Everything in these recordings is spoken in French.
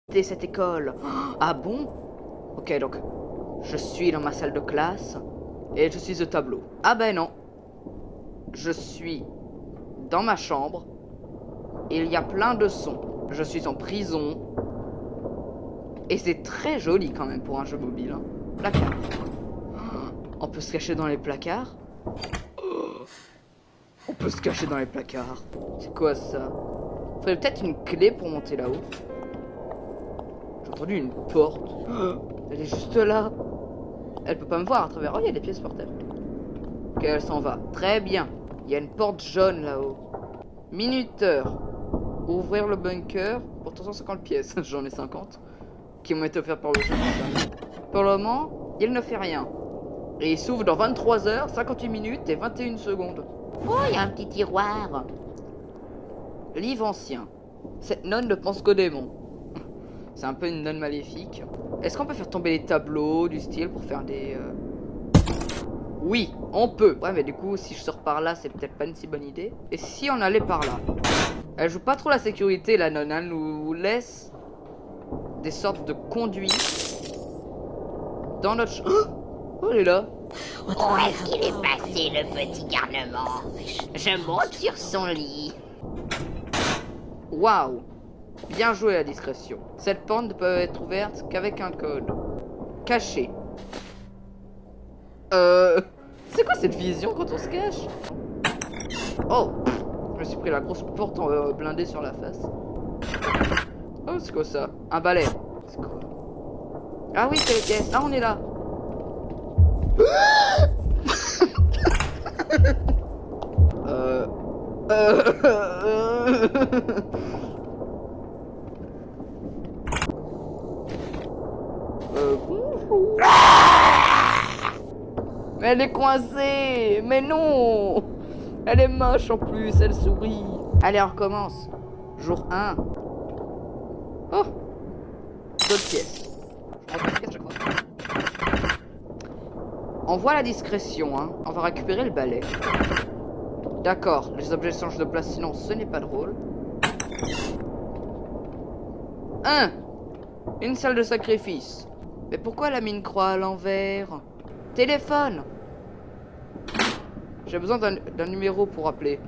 quitter cette école. Ah bon? Ok, donc, je suis dans ma salle de classe et je suis au tableau. Ah ben non. Je suis dans ma chambre et il y a plein de sons. Je suis en prison. Et c'est très joli quand même pour un jeu mobile. Hein. Placard. On peut se cacher dans les placards. On peut se cacher dans les placards. C'est quoi ça? Faudrait peut-être une clé pour monter là-haut. J'ai entendu une porte. Elle est juste là. Elle peut pas me voir à travers. Oh, il y a des pièces par terre. Ok, elle s'en va. Très bien. Il y a une porte jaune là-haut. Minuteur. Ouvrir le bunker pour 350 pièces. J'en ai 50. Qui m'ont été offertes par le jeu. Pour le moment, il ne fait rien. Et il s'ouvre dans 23 h, 58 minutes et 21 secondes. Oh, il y a un petit tiroir. Livre ancien. Cette nonne ne pense qu'aux démons. C'est un peu une nonne maléfique. Est-ce qu'on peut faire tomber les tableaux du style pour faire des... Oui, on peut. Ouais, mais du coup, si je sors par là, c'est peut-être pas une si bonne idée. Et si on allait par là? Elle joue pas trop la sécurité, la nonne. Elle nous laisse des sortes de conduits dans notre... Oh, elle est là. Où est-ce qu'il est passé, le petit garnement? Je monte sur son lit. Waouh. Bien joué la discrétion. Cette porte ne peut être ouverte qu'avec un code. Caché. C'est quoi cette vision quand on se cache? Oh. Je me suis pris la grosse porte blindée sur la face. Oh, c'est quoi ça? Un balai. C'est quoi? Ah oui, c'est les pièces. Ah, on est là. Mais elle est coincée. Mais non. Elle est moche en plus, elle sourit. Allez, on recommence. Jour 1. Oh. D'autres pièces. On voit la discrétion, hein. On va récupérer le balai. D'accord, les objets changent de place, sinon ce n'est pas drôle. 1. Une salle de sacrifice. Mais pourquoi elle a mis une croix à l'envers? Téléphone. J'ai besoin d'un numéro pour appeler.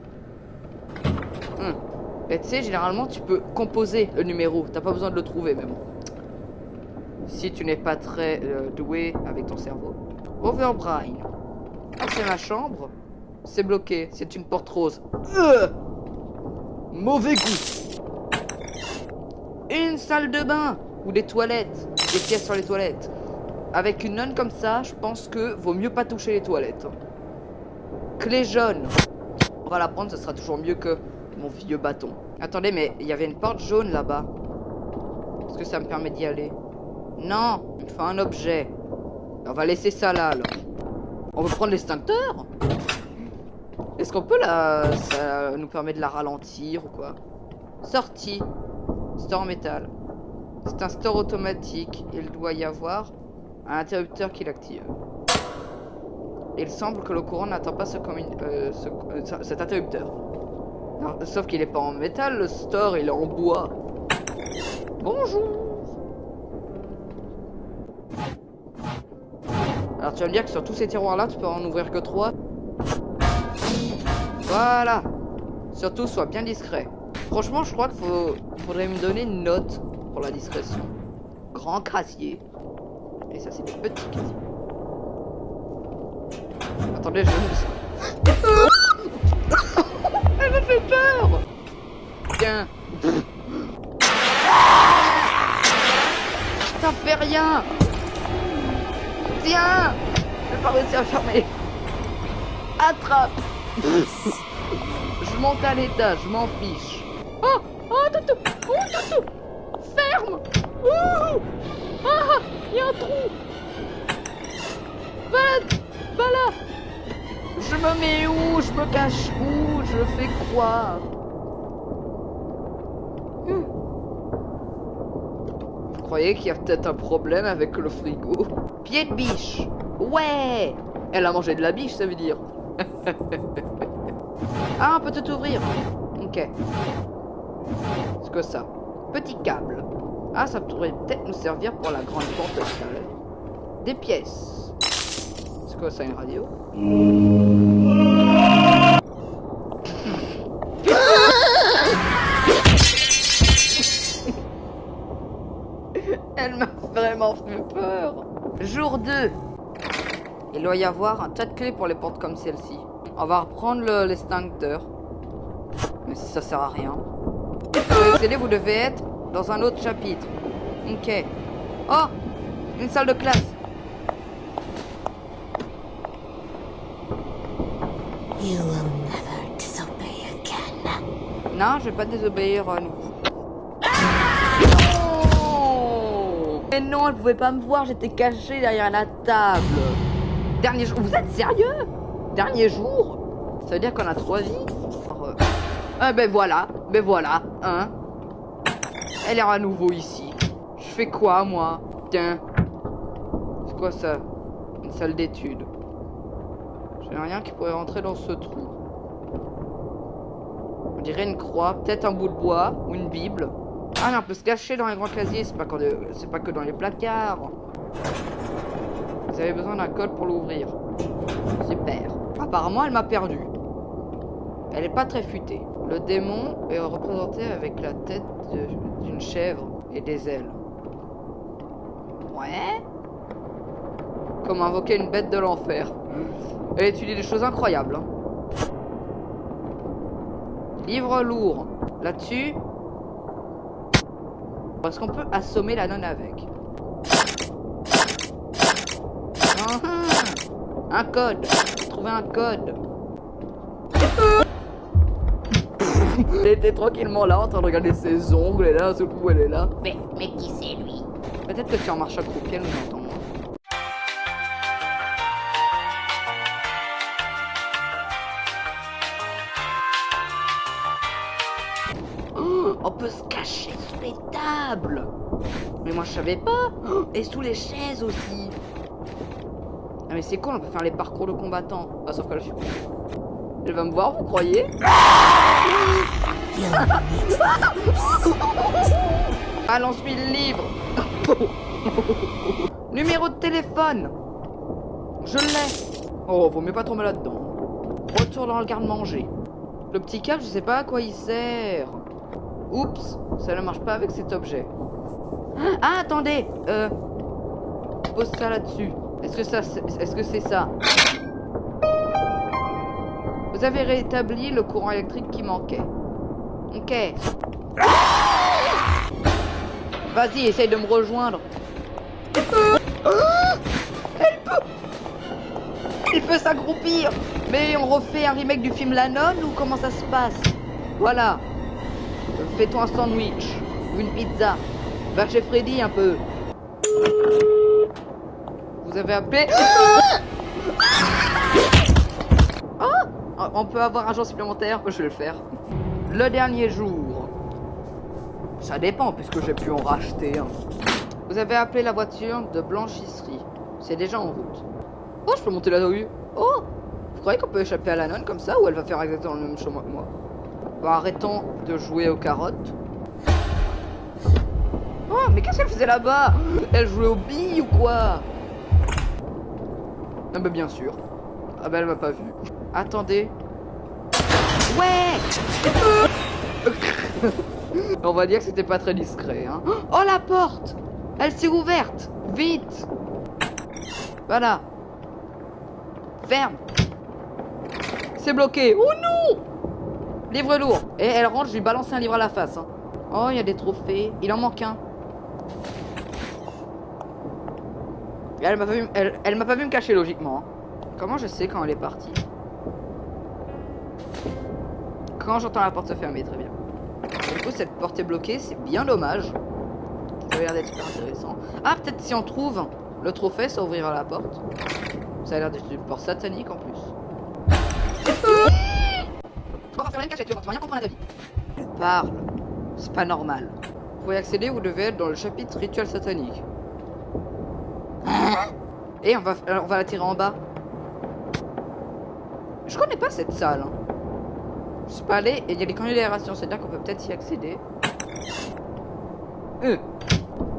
Et tu sais, généralement, tu peux composer le numéro. T'as pas besoin de le trouver, mais bon. Si tu n'es pas très doué avec ton cerveau. Overbrain. Ah, c'est ma chambre. C'est bloqué. C'est une porte rose. Mauvais goût. Une salle de bain. Ou des toilettes. Des pièces sur les toilettes. Avec une nonne comme ça, je pense que vaut mieux pas toucher les toilettes. Clé jaune. On va la prendre, ce sera toujours mieux que mon vieux bâton. Attendez, mais il y avait une porte jaune là-bas. Est-ce que ça me permet d'y aller? Non, il me faut un objet. On va laisser ça là, alors. On peut prendre l'extincteur? Est-ce qu'on peut la... Ça nous permet de la ralentir ou quoi? Sortie. Store en métal. C'est un store automatique. Il doit y avoir un interrupteur qui l'active. Il semble que le courant n'atteint pas cet interrupteur. Non, sauf qu'il est pas en métal, le store, il est en bois. Bonjour. Alors tu vas me dire que sur tous ces tiroirs-là, tu peux en ouvrir que 3. Voilà. Surtout, sois bien discret. Franchement, je crois qu'il faudrait me donner une note pour la discrétion. Grand casier. Et ça, c'est des petits casiers. Attendez, je... Elle me fait peur. Tiens. Ça fait rien. Tiens. Je vais pas réussir à fermer. Attrape. Je monte à l'étage, je m'en fiche. Oh. Oh, toutou. Oh, toutou. Ferme. Ouh. Ah, il y a un trou. Va là. Je me mets où? Je me cache où? Je fais quoi? Vous croyez qu'il y a peut-être un problème avec le frigo? Pied de biche. Ouais. Elle a mangé de la biche, ça veut dire. Ah, on peut tout ouvrir. Ok. C'est quoi ça? Petit câble. Ah, ça pourrait peut-être nous servir pour la grande porte de salle. Des pièces. C'est quoi ça, une radio? Elle m'a vraiment fait peur. Jour 2. Il doit y avoir un tas de clés pour les portes comme celle-ci. On va reprendre l'extincteur. Mais si ça sert à rien. Pour accéder, vous devez être dans un autre chapitre. Ok. Oh, une salle de classe. You will never disobey again. Non, je vais pas désobéir à nouveau. Non. Mais non, elle pouvait pas me voir, j'étais caché derrière la table. Dernier jour, vous êtes sérieux? Dernier jour? Ça veut dire qu'on a 3 vies? Ah ben voilà, hein. Elle est à nouveau ici. Je fais quoi, moi? Tiens. C'est quoi ça? Une salle d'études. J'ai rien qui pourrait rentrer dans ce trou. On dirait une croix, peut-être un bout de bois ou une bible. Ah mais on peut se cacher dans les grands casiers, c'est pas que dans les placards. Vous avez besoin d'un code pour l'ouvrir. Super. Apparemment, elle m'a perdu. Elle est pas très futée. Le démon est représenté avec la tête d'une chèvre et des ailes. Ouais. Comme invoquer une bête de l'enfer. Elle étudie des choses incroyables. Hein. Livre lourd. Là-dessus. Est-ce qu'on peut assommer la nonne avec? Un code. J'ai trouvé un code. Elle était tranquillement là en train de regarder ses ongles et là, ce coup elle est là. Mais qui c'est lui? Peut-être que si on marche accroupi, elle nous entend moins. Oh, on peut se cacher sous les tables. Mais moi je savais pas. Oh, et sous les chaises aussi. Ah mais c'est cool, on peut faire les parcours de combattants. Ah sauf que là je suis con. Elle va me voir, vous croyez? Ah, lance-lui le livre. Numéro de téléphone. Je l'ai. Oh, vaut mieux pas tomber là-dedans. Retour dans le garde-manger. Le petit câble, je sais pas à quoi il sert. Oups, ça ne marche pas avec cet objet. Ah, attendez. Pose ça là-dessus. Est-ce que c'est ça? Vous avez rétabli le courant électrique qui manquait. Ok. Vas-y, essaye de me rejoindre. Elle peut s'accroupir. Mais on refait un remake du film La Nonne ou comment ça se passe? Voilà. Fais-toi un sandwich ou une pizza. Va chez Freddy un peu. Vous avez appelé... On peut avoir un jour supplémentaire? Je vais le faire. Le dernier jour. Ça dépend puisque j'ai pu en racheter. Hein. Vous avez appelé la voiture de blanchisserie. C'est déjà en route. Oh, je peux monter la rue. Oh, vous croyez qu'on peut échapper à la nonne comme ça ou elle va faire exactement le même chemin que moi? Bon, arrêtons de jouer aux carottes. Oh, mais qu'est-ce qu'elle faisait là-bas? Elle jouait aux billes ou quoi? Ah bah bien sûr. Ah bah elle m'a pas vu. Attendez. Ouais. On va dire que c'était pas très discret, hein. Oh, la porte. Elle s'est ouverte. Vite. Voilà. Ferme. C'est bloqué. Oh non. Livre lourd. Et elle rentre, je lui balance un livre à la face. Hein. Oh, il y a des trophées. Il en manque un. Elle m'a pas vu me cacher logiquement. Hein. Comment je sais quand elle est partie? Quand j'entends la porte se fermer, très bien. Du coup, cette porte est bloquée, c'est bien dommage. Ça a l'air d'être super intéressant. Ah, peut-être si on trouve le trophée, ça ouvrira la porte. Ça a l'air d'être une porte satanique en plus. On va faire une cachette, tu vas rien comprendre à ta vie. Elle parle. C'est pas normal. Pour y accéder, vous devez être dans le chapitre rituel satanique. Et on va la tirer en bas. Je connais pas cette salle. Hein. Je suis pas allé et il y a des considérations, c'est-à-dire qu'on peut peut-être y accéder.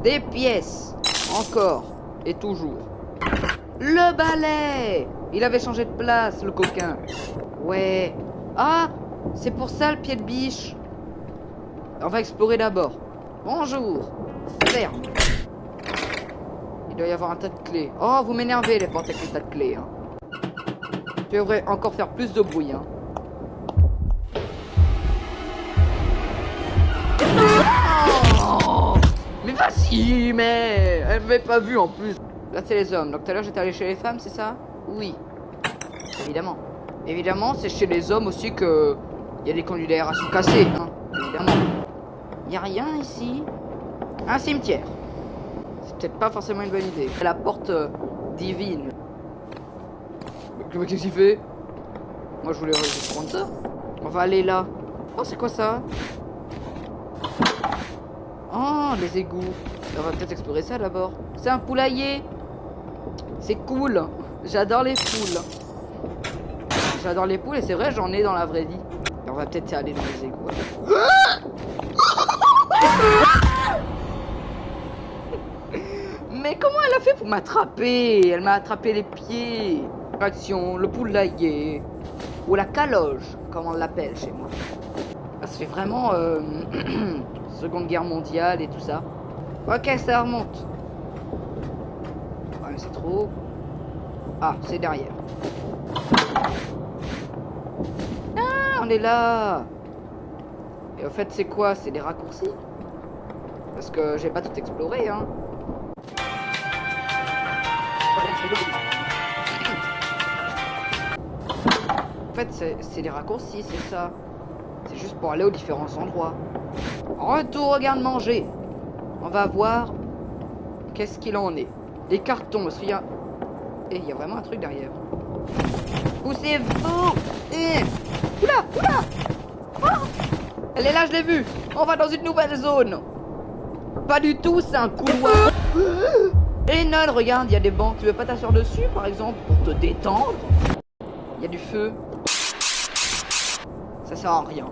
Des pièces. Encore. Et toujours. Le balai. Il avait changé de place, le coquin. Ouais. Ah, c'est pour ça le pied de biche. On va explorer d'abord. Bonjour. Ferme. Il doit y avoir un tas de clés. Oh, vous m'énervez les portes avec les tas de clés. Hein. Tu devrais encore faire plus de bruit. Hein. Oh, mais vas-y, mais elle m'avait pas vu en plus. Là c'est les hommes. Donc tout à l'heure j'étais allé chez les femmes, c'est ça? Oui. Évidemment. Évidemment, c'est chez les hommes aussi que il y a des conduits d'aération cassés. Hein. Évidemment. Il y a rien ici. Un cimetière. C'est peut-être pas forcément une bonne idée. La porte divine. Qu'est-ce qu'il fait? Moi je voulais prendre ça. On va aller là. Oh, c'est quoi ça? Oh, les égouts. On va peut-être explorer ça d'abord. C'est un poulailler. C'est cool. J'adore les poules. J'adore les poules et c'est vrai, j'en ai dans la vraie vie. Et on va peut-être aller dans les égouts. Mais comment elle a fait pour m'attraper? Elle m'a attrapé les pieds. Action, le poulailler. Ou la caloge, comme on l'appelle chez moi. Ah, ça fait vraiment Seconde Guerre mondiale et tout ça. Ok, ça remonte. Ouais, c'est trop. Ah, c'est derrière. Ah, on est là. Et au fait, c'est quoi? C'est des raccourcis? Parce que j'ai pas tout exploré, hein. En fait, c'est des raccourcis, c'est ça. C'est juste pour aller aux différents endroits. Retour au garde-manger. On va voir qu'est-ce qu'il en est. Des cartons, parce qu'il y a... Et il y a vraiment un truc derrière. Poussez-vous. Oula, oula. Oh, elle est là, je l'ai vue. On va dans une nouvelle zone. Pas du tout, c'est un couloir. Et non, regarde, il y a des bancs. Tu veux pas t'asseoir dessus, par exemple, pour te détendre? Il y a du feu. Ça sert à rien.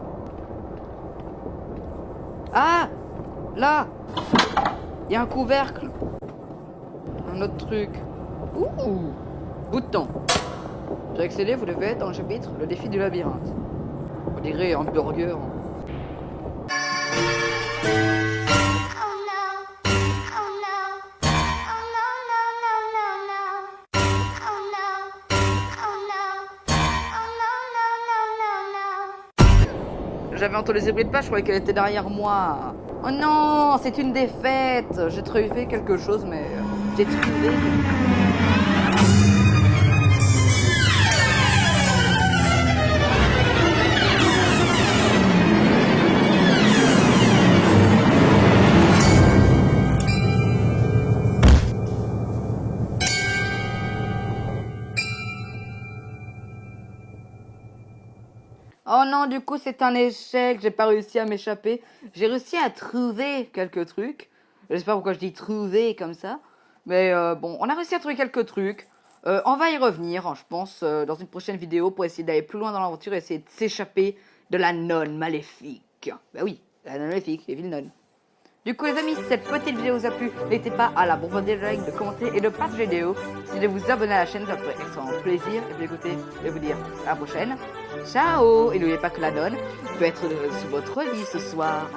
Ah, là, il y a un couvercle. Un autre truc. Ouh, bouton. Pour accéder, vous devez être dans le chapitre le défi du labyrinthe. On dirait un burger. J'avais entendu les bruits de pas, je croyais qu'elle était derrière moi. Oh non, c'est une défaite. J'ai trouvé quelque chose, mais j'ai trouvé. Oh non, du coup, c'est un échec. J'ai pas réussi à m'échapper. J'ai réussi à trouver quelques trucs. Je sais pas pourquoi je dis trouver comme ça. Mais bon, on a réussi à trouver quelques trucs. On va y revenir, hein, je pense, dans une prochaine vidéo pour essayer d'aller plus loin dans l'aventure et essayer de s'échapper de la nonne maléfique. Bah oui, la nonne maléfique, les villes nonnes. Du coup les amis, si cette petite vidéo vous a plu, n'hésitez pas à la bombarder de likes, de commenter et de partager la vidéo. Si de vous abonner à la chaîne, ça ferait extrêmement plaisir. Et puis écoutez, je vais vous dire à la prochaine. Ciao. Et n'oubliez pas que la nonne peut être sur votre lit ce soir.